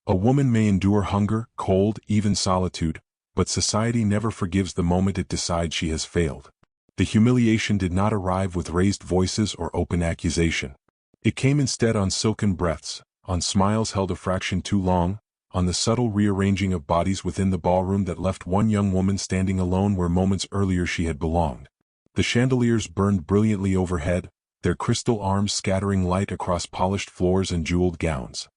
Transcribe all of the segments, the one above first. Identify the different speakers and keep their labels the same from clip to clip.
Speaker 1: A woman may endure hunger, cold, even solitude, but society never forgives the moment it decides she has failed. The humiliation did not arrive with raised voices or open accusation. It came instead on silken breaths, on smiles held a fraction too long, on the subtle rearranging of bodies within the ballroom that left one young woman standing alone where moments earlier she had belonged. The chandeliers burned brilliantly overhead, their crystal arms scattering light across polished floors and jeweled gowns.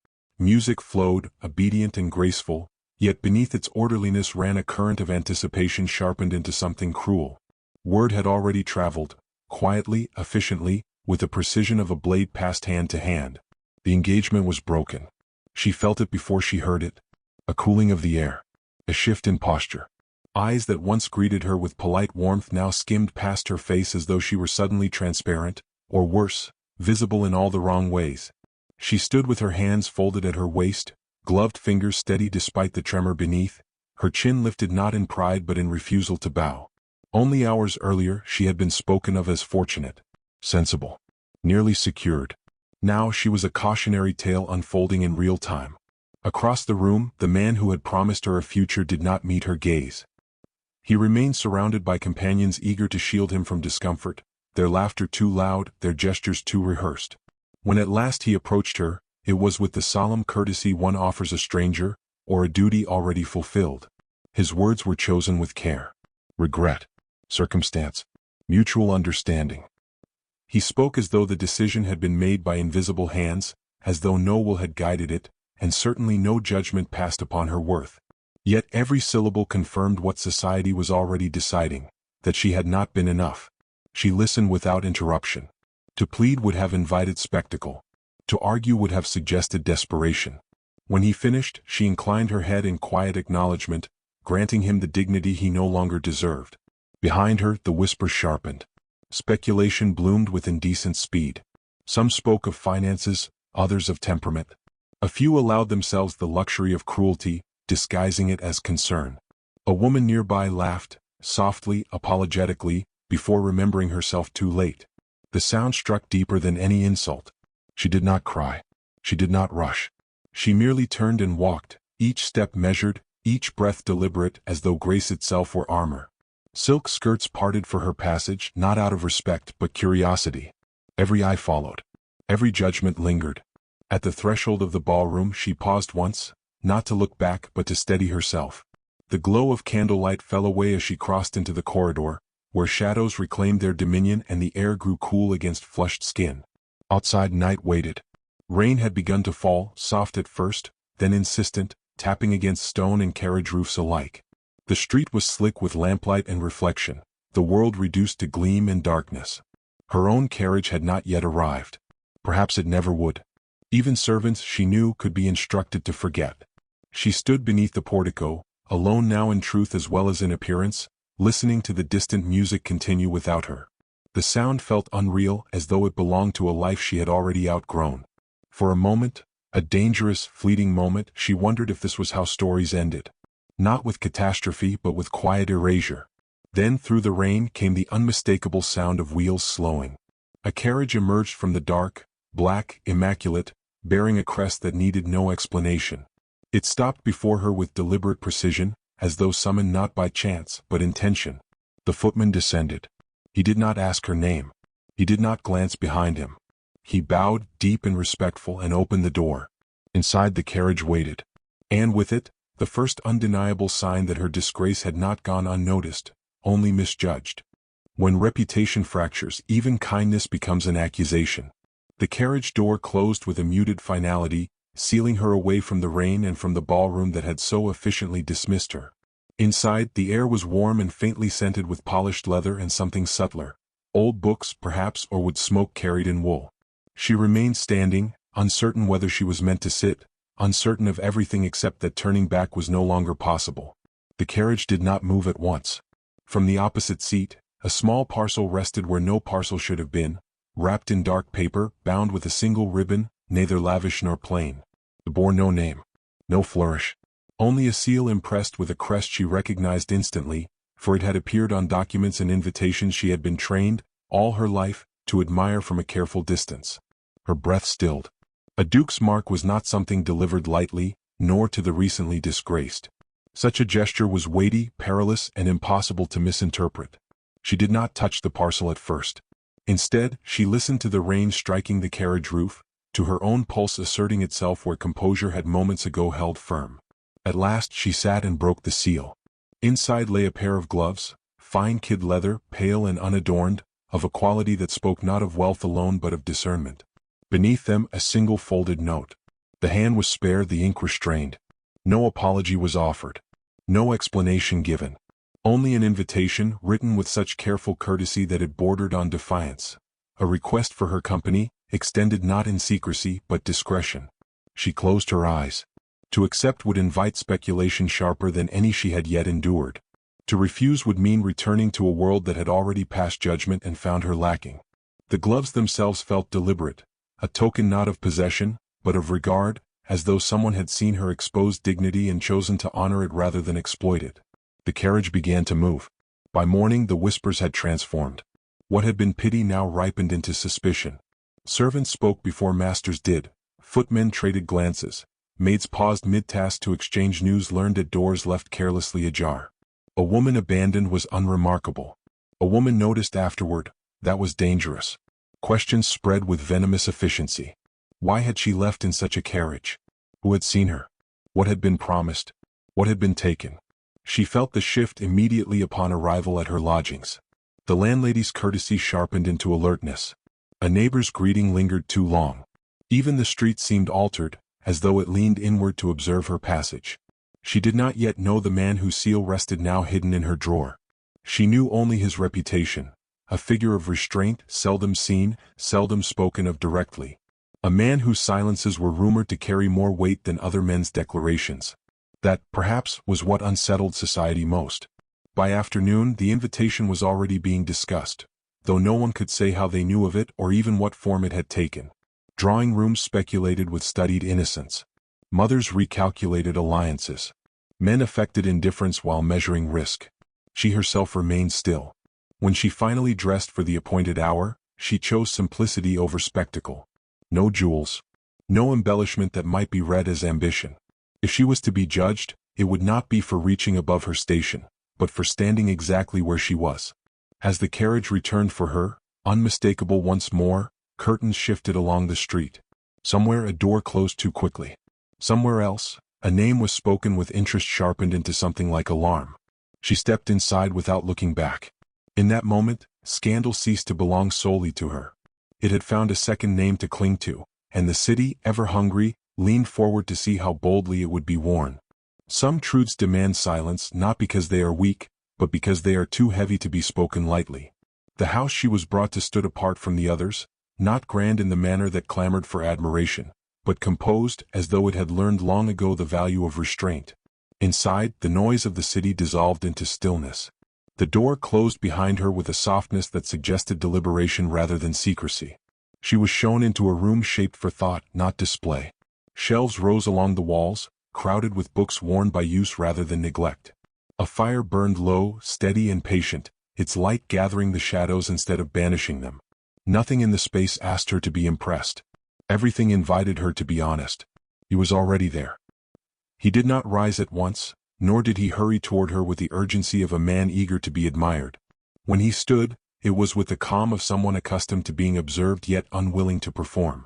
Speaker 1: Music flowed, obedient and graceful, yet beneath its orderliness ran a current of anticipation sharpened into something cruel. Word had already traveled, quietly, efficiently, with the precision of a blade passed hand to hand. The engagement was broken. She felt it before she heard it. A cooling of the air. A shift in posture. Eyes that once greeted her with polite warmth now skimmed past her face as though she were suddenly transparent, or worse, visible in all the wrong ways. She stood with her hands folded at her waist, gloved fingers steady despite the tremor beneath, her chin lifted not in pride but in refusal to bow. Only hours earlier she had been spoken of as fortunate, sensible, nearly secured. Now she was a cautionary tale unfolding in real time. Across the room, the man who had promised her a future did not meet her gaze. He remained surrounded by companions eager to shield him from discomfort, their laughter too loud, their gestures too rehearsed. When at last he approached her, it was with the solemn courtesy one offers a stranger, or a duty already fulfilled. His words were chosen with care. Regret. Circumstance. Mutual understanding. He spoke as though the decision had been made by invisible hands, as though no will had guided it, and certainly no judgment passed upon her worth. Yet every syllable confirmed what society was already deciding, that she had not been enough. She listened without interruption. To plead would have invited spectacle. To argue would have suggested desperation. When he finished, she inclined her head in quiet acknowledgment, granting him the dignity he no longer deserved. Behind her, the whisper sharpened. Speculation bloomed with indecent speed. Some spoke of finances, others of temperament. A few allowed themselves the luxury of cruelty, disguising it as concern. A woman nearby laughed, softly, apologetically, before remembering herself too late. The sound struck deeper than any insult. She did not cry. She did not rush. She merely turned and walked, each step measured, each breath deliberate as though grace itself were armor. Silk skirts parted for her passage, not out of respect but curiosity. Every eye followed. Every judgment lingered. At the threshold of the ballroom she paused once, not to look back but to steady herself. The glow of candlelight fell away as she crossed into the corridor, where shadows reclaimed their dominion and the air grew cool against flushed skin. Outside night waited. Rain had begun to fall, soft at first, then insistent, tapping against stone and carriage roofs alike. The street was slick with lamplight and reflection, the world reduced to gleam and darkness. Her own carriage had not yet arrived. Perhaps it never would. Even servants, she knew, could be instructed to forget. She stood beneath the portico, alone now in truth as well as in appearance, listening to the distant music continue without her. The sound felt unreal, as though it belonged to a life she had already outgrown. For a moment, a dangerous, fleeting moment, she wondered if this was how stories ended. Not with catastrophe but with quiet erasure. Then through the rain came the unmistakable sound of wheels slowing. A carriage emerged from the dark, black, immaculate, bearing a crest that needed no explanation. It stopped before her with deliberate precision, as though summoned not by chance but intention. The footman descended. He did not ask her name. He did not glance behind him. He bowed, deep and respectful, and opened the door. Inside the carriage waited. And with it, the first undeniable sign that her disgrace had not gone unnoticed, only misjudged. When reputation fractures, even kindness becomes an accusation. The carriage door closed with a muted finality, sealing her away from the rain and from the ballroom that had so efficiently dismissed her. Inside, the air was warm and faintly scented with polished leather and something subtler. Old books, perhaps, or wood smoke carried in wool. She remained standing, uncertain whether she was meant to sit, uncertain of everything except that turning back was no longer possible. The carriage did not move at once. From the opposite seat, a small parcel rested where no parcel should have been, wrapped in dark paper, bound with a single ribbon, neither lavish nor plain. It bore no name, no flourish. Only a seal impressed with a crest she recognized instantly, for it had appeared on documents and invitations she had been trained, all her life, to admire from a careful distance. Her breath stilled. A duke's mark was not something delivered lightly, nor to the recently disgraced. Such a gesture was weighty, perilous, and impossible to misinterpret. She did not touch the parcel at first. Instead, she listened to the rain striking the carriage roof, to her own pulse asserting itself where composure had moments ago held firm. At last she sat and broke the seal. Inside lay a pair of gloves, fine kid leather, pale and unadorned, of a quality that spoke not of wealth alone but of discernment. Beneath them a single folded note. The hand was spare, the ink restrained. No apology was offered. No explanation given. Only an invitation, written with such careful courtesy that it bordered on defiance. A request for her company, extended not in secrecy but discretion. She closed her eyes. To accept would invite speculation sharper than any she had yet endured. To refuse would mean returning to a world that had already passed judgment and found her lacking. The gloves themselves felt deliberate, a token not of possession, but of regard, as though someone had seen her exposed dignity and chosen to honor it rather than exploit it. The carriage began to move. By morning the whispers had transformed. What had been pity now ripened into suspicion. Servants spoke before masters did. Footmen traded glances. Maids paused mid-task to exchange news learned at doors left carelessly ajar. A woman abandoned was unremarkable. A woman noticed afterward, that was dangerous. Questions spread with venomous efficiency. Why had she left in such a carriage? Who had seen her? What had been promised? What had been taken? She felt the shift immediately upon arrival at her lodgings. The landlady's courtesy sharpened into alertness. A neighbor's greeting lingered too long. Even the street seemed altered, as though it leaned inward to observe her passage. She did not yet know the man whose seal rested now hidden in her drawer. She knew only his reputation, a figure of restraint, seldom seen, seldom spoken of directly. A man whose silences were rumored to carry more weight than other men's declarations. That, perhaps, was what unsettled society most. By afternoon the invitation was already being discussed, though no one could say how they knew of it or even what form it had taken. Drawing rooms speculated with studied innocence. Mothers recalculated alliances. Men affected indifference while measuring risk. She herself remained still. When she finally dressed for the appointed hour, she chose simplicity over spectacle. No jewels. No embellishment that might be read as ambition. If she was to be judged, it would not be for reaching above her station, but for standing exactly where she was. As the carriage returned for her, unmistakable once more, curtains shifted along the street. Somewhere a door closed too quickly. Somewhere else, a name was spoken with interest sharpened into something like alarm. She stepped inside without looking back. In that moment, scandal ceased to belong solely to her. It had found a second name to cling to, and the city, ever hungry, leaned forward to see how boldly it would be worn. Some truths demand silence not because they are weak, but because they are too heavy to be spoken lightly. The house she was brought to stood apart from the others, not grand in the manner that clamored for admiration, but composed as though it had learned long ago the value of restraint. Inside, the noise of the city dissolved into stillness. The door closed behind her with a softness that suggested deliberation rather than secrecy. She was shown into a room shaped for thought, not display. Shelves rose along the walls, crowded with books worn by use rather than neglect. A fire burned low, steady and patient, its light gathering the shadows instead of banishing them. Nothing in the space asked her to be impressed. Everything invited her to be honest. He was already there. He did not rise at once, nor did he hurry toward her with the urgency of a man eager to be admired. When he stood, it was with the calm of someone accustomed to being observed yet unwilling to perform.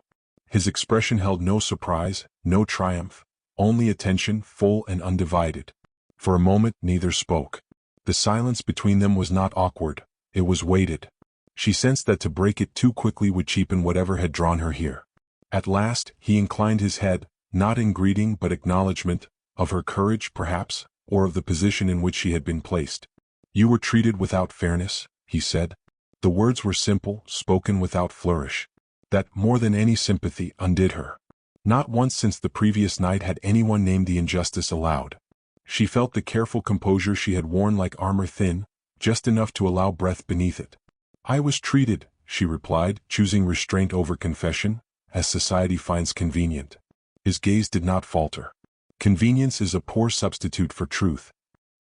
Speaker 1: His expression held no surprise, no triumph, only attention, full and undivided. For a moment neither spoke. The silence between them was not awkward, it was weighted. She sensed that to break it too quickly would cheapen whatever had drawn her here. At last, he inclined his head, not in greeting but acknowledgment, of her courage perhaps, or of the position in which she had been placed. "You were treated without fairness," he said. The words were simple, spoken without flourish. That, more than any sympathy, undid her. Not once since the previous night had anyone named the injustice aloud. She felt the careful composure she had worn like armor thin, just enough to allow breath beneath it. "I was treated," she replied, choosing restraint over confession, "as society finds convenient." His gaze did not falter. Convenience is a poor substitute for truth.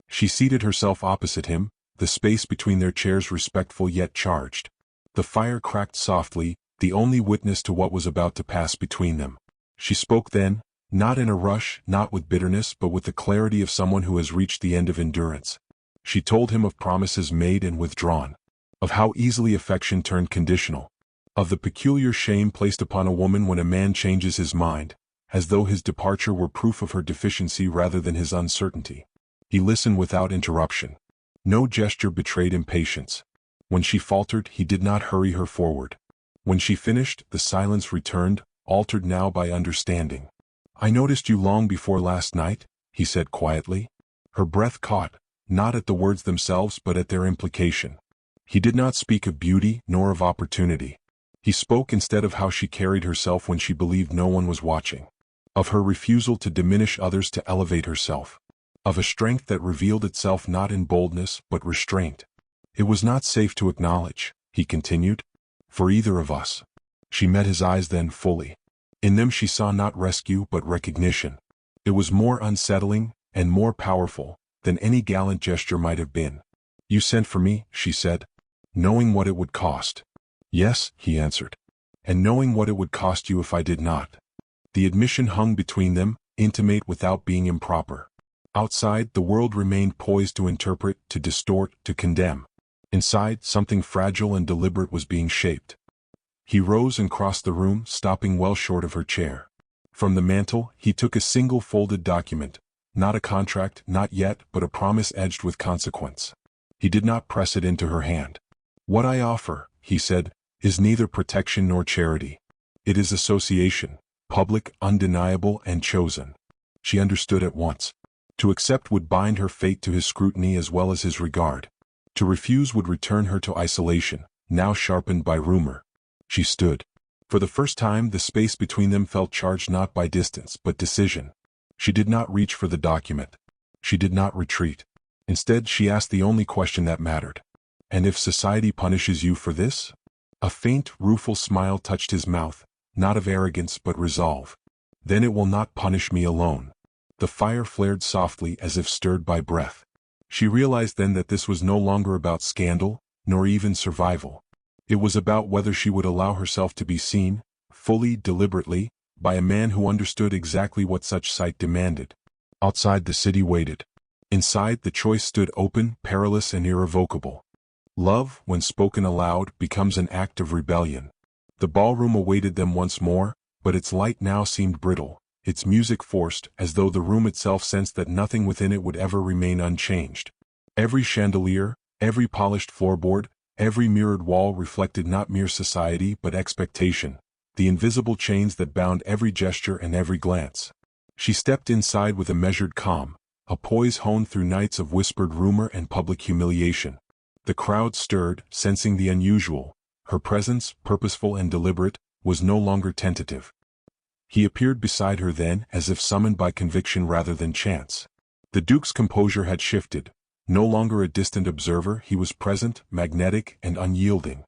Speaker 1: She seated herself opposite him, the space between their chairs respectful yet charged. The fire cracked softly, the only witness to what was about to pass between them. She spoke then, Not in a rush, not with bitterness, but with the clarity of someone who has reached the end of endurance. She told him of promises made and withdrawn, of how easily affection turned conditional, of the peculiar shame placed upon a woman when a man changes his mind, as though his departure were proof of her deficiency rather than his uncertainty. He listened without interruption. No gesture betrayed impatience. When she faltered, he did not hurry her forward. When she finished, the silence returned, altered now by understanding. "I noticed you long before last night," he said quietly. Her breath caught, not at the words themselves but at their implication. He did not speak of beauty nor of opportunity. He spoke instead of how she carried herself when she believed no one was watching, of her refusal to diminish others to elevate herself, of a strength that revealed itself not in boldness but restraint. "It was not safe to acknowledge," he continued, "for either of us." She met his eyes then fully. In them she saw not rescue but recognition. It was more unsettling and more powerful than any gallant gesture might have been. "You sent for me," she said, "knowing what it would cost." "Yes," he answered, "and knowing what it would cost you if I did not." The admission hung between them, intimate without being improper. Outside, the world remained poised to interpret, to distort, to condemn. Inside, something fragile and deliberate was being shaped. He rose and crossed the room, stopping well short of her chair. From the mantel, he took a single folded document, not a contract, not yet, but a promise edged with consequence. He did not press it into her hand. "What I offer," he said, "is neither protection nor charity. It is association, public, undeniable, and chosen." She understood at once. To accept would bind her fate to his scrutiny as well as his regard. To refuse would return her to isolation, now sharpened by rumor. She stood. For the first time, the space between them felt charged not by distance, but decision. She did not reach for the document. She did not retreat. Instead, she asked the only question that mattered. "And if society punishes you for this?" A faint, rueful smile touched his mouth, not of arrogance but resolve. "Then it will not punish me alone." The fire flared softly as if stirred by breath. She realized then that this was no longer about scandal, nor even survival. It was about whether she would allow herself to be seen, fully, deliberately, by a man who understood exactly what such sight demanded. Outside, the city waited. Inside, the choice stood open, perilous, and irrevocable. Love, when spoken aloud, becomes an act of rebellion. The ballroom awaited them once more, but its light now seemed brittle, its music forced, as though the room itself sensed that nothing within it would ever remain unchanged. Every chandelier, every polished floorboard, every mirrored wall reflected not mere society but expectation, the invisible chains that bound every gesture and every glance. She stepped inside with a measured calm, a poise honed through nights of whispered rumor and public humiliation. The crowd stirred, sensing the unusual. Her presence, purposeful and deliberate, was no longer tentative. He appeared beside her then, as if summoned by conviction rather than chance. The Duke's composure had shifted. No longer a distant observer, he was present, magnetic, and unyielding.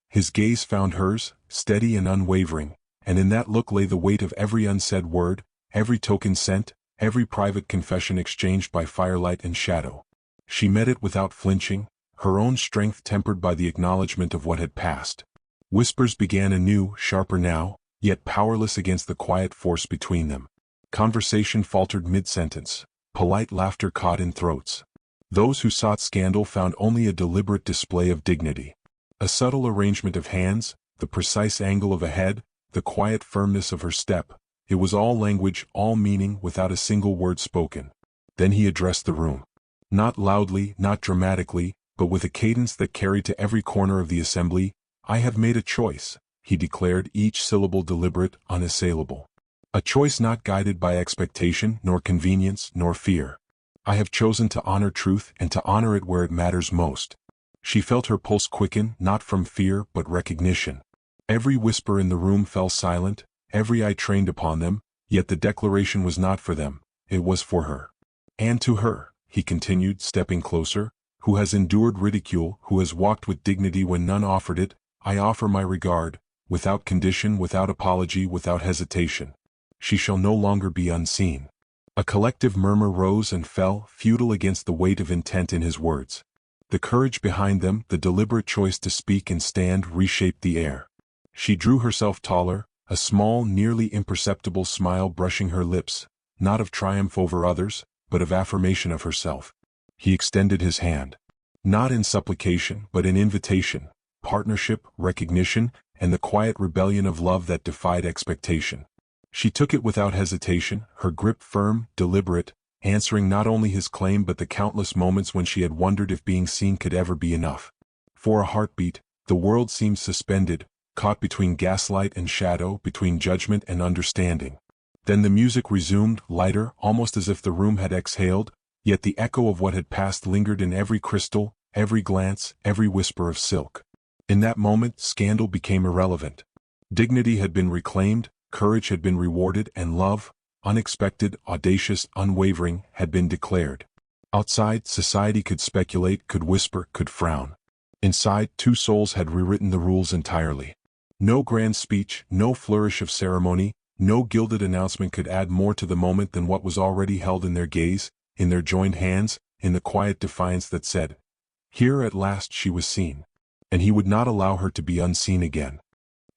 Speaker 1: His gaze found hers, steady and unwavering, and in that look lay the weight of every unsaid word, every token sent, every private confession exchanged by firelight and shadow. She met it without flinching, her own strength tempered by the acknowledgement of what had passed. Whispers began anew, sharper now, yet powerless against the quiet force between them. Conversation faltered mid-sentence. Polite laughter caught in throats. Those who sought scandal found only a deliberate display of dignity. A subtle arrangement of hands, the precise angle of a head, the quiet firmness of her step. It was all language, all meaning, without a single word spoken. Then he addressed the room. Not loudly, not dramatically, but with a cadence that carried to every corner of the assembly. "I have made a choice," he declared, each syllable deliberate, unassailable. "A choice not guided by expectation, nor convenience, nor fear. I have chosen to honor truth and to honor it where it matters most." She felt her pulse quicken, not from fear but recognition. Every whisper in the room fell silent, every eye trained upon them, yet the declaration was not for them, it was for her. "And to her," he continued, stepping closer, "who has endured ridicule, who has walked with dignity when none offered it, I offer my regard, without condition, without apology, without hesitation. She shall no longer be unseen." A collective murmur rose and fell, futile against the weight of intent in his words. The courage behind them, the deliberate choice to speak and stand, reshaped the air. She drew herself taller, a small, nearly imperceptible smile brushing her lips, not of triumph over others, but of affirmation of herself. He extended his hand. Not in supplication, but in invitation, partnership, recognition, and the quiet rebellion of love that defied expectation. She took it without hesitation, her grip firm, deliberate, answering not only his claim but the countless moments when she had wondered if being seen could ever be enough. For a heartbeat, the world seemed suspended, caught between gaslight and shadow, between judgment and understanding. Then the music resumed, lighter, almost as if the room had exhaled, yet the echo of what had passed lingered in every crystal, every glance, every whisper of silk. In that moment, scandal became irrelevant. Dignity had been reclaimed, courage had been rewarded, and love, unexpected, audacious, unwavering, had been declared. Outside, society could speculate, could whisper, could frown. Inside, two souls had rewritten the rules entirely. No grand speech, no flourish of ceremony, no gilded announcement could add more to the moment than what was already held in their gaze, in their joined hands, in the quiet defiance that said, "Here at last she was seen." And he would not allow her to be unseen again.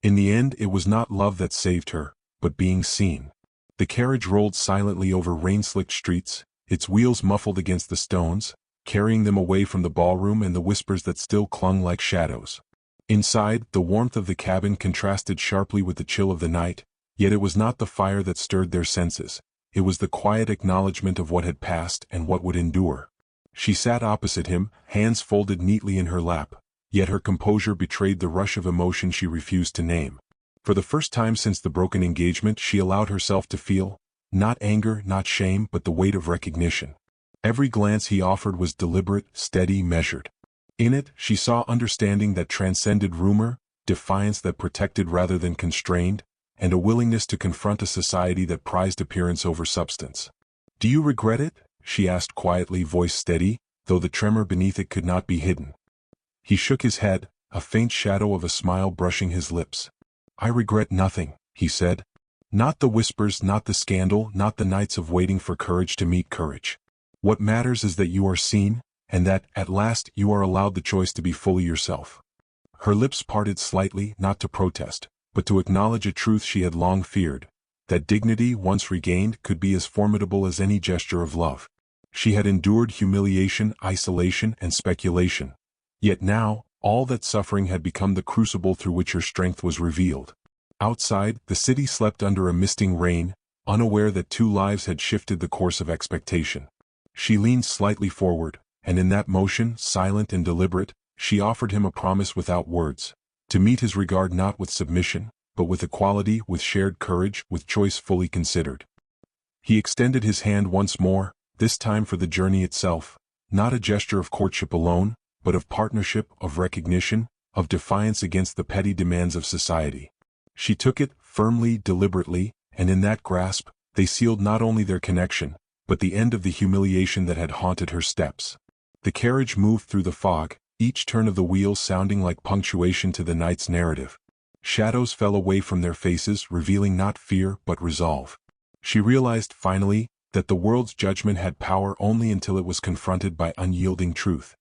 Speaker 1: In the end, it was not love that saved her, but being seen. The carriage rolled silently over rain-slicked streets, its wheels muffled against the stones, carrying them away from the ballroom and the whispers that still clung like shadows. Inside, the warmth of the cabin contrasted sharply with the chill of the night, yet it was not the fire that stirred their senses. It was the quiet acknowledgement of what had passed and what would endure. She sat opposite him, hands folded neatly in her lap, yet her composure betrayed the rush of emotion she refused to name. For the first time since the broken engagement, she allowed herself to feel, not anger, not shame, but the weight of recognition. Every glance he offered was deliberate, steady, measured. In it, she saw understanding that transcended rumor, defiance that protected rather than constrained, and a willingness to confront a society that prized appearance over substance. "Do you regret it?" she asked quietly, voice steady, though the tremor beneath it could not be hidden. He shook his head, a faint shadow of a smile brushing his lips. "I regret nothing," he said. "Not the whispers, not the scandal, not the nights of waiting for courage to meet courage. What matters is that you are seen, and that, at last, you are allowed the choice to be fully yourself." Her lips parted slightly, not to protest, but to acknowledge a truth she had long feared, that dignity, once regained, could be as formidable as any gesture of love. She had endured humiliation, isolation, and speculation. Yet now, all that suffering had become the crucible through which her strength was revealed. Outside, the city slept under a misting rain, unaware that two lives had shifted the course of expectation. She leaned slightly forward, and in that motion, silent and deliberate, she offered him a promise without words, to meet his regard not with submission, but with equality, with shared courage, with choice fully considered. He extended his hand once more, this time for the journey itself, not a gesture of courtship alone, but of partnership, of recognition, of defiance against the petty demands of society. She took it, firmly, deliberately, and in that grasp, they sealed not only their connection, but the end of the humiliation that had haunted her steps. The carriage moved through the fog, each turn of the wheels sounding like punctuation to the night's narrative. Shadows fell away from their faces, revealing not fear but resolve. She realized, finally, that the world's judgment had power only until it was confronted by unyielding truth.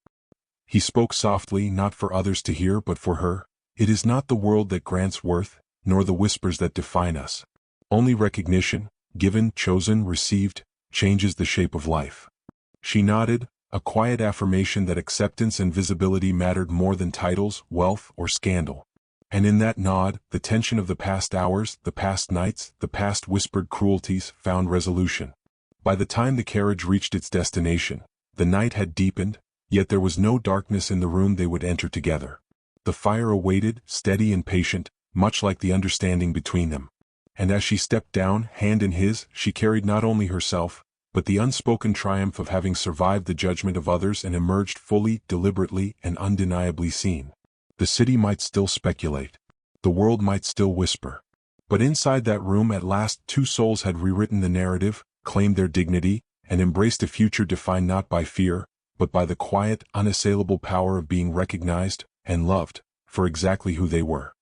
Speaker 1: He spoke softly, not for others to hear but for her. "It is not the world that grants worth, nor the whispers that define us. Only recognition, given, chosen, received, changes the shape of life." She nodded, a quiet affirmation that acceptance and visibility mattered more than titles, wealth, or scandal. And in that nod, the tension of the past hours, the past nights, the past whispered cruelties, found resolution. By the time the carriage reached its destination, the night had deepened, yet there was no darkness in the room they would enter together. The fire awaited, steady and patient, much like the understanding between them. And as she stepped down, hand in his, she carried not only herself, but the unspoken triumph of having survived the judgment of others and emerged fully, deliberately, and undeniably seen. The city might still speculate. The world might still whisper. But inside that room at last two souls had rewritten the narrative, claimed their dignity, and embraced a future defined not by fear, but by the quiet, unassailable power of being recognized and loved for exactly who they were.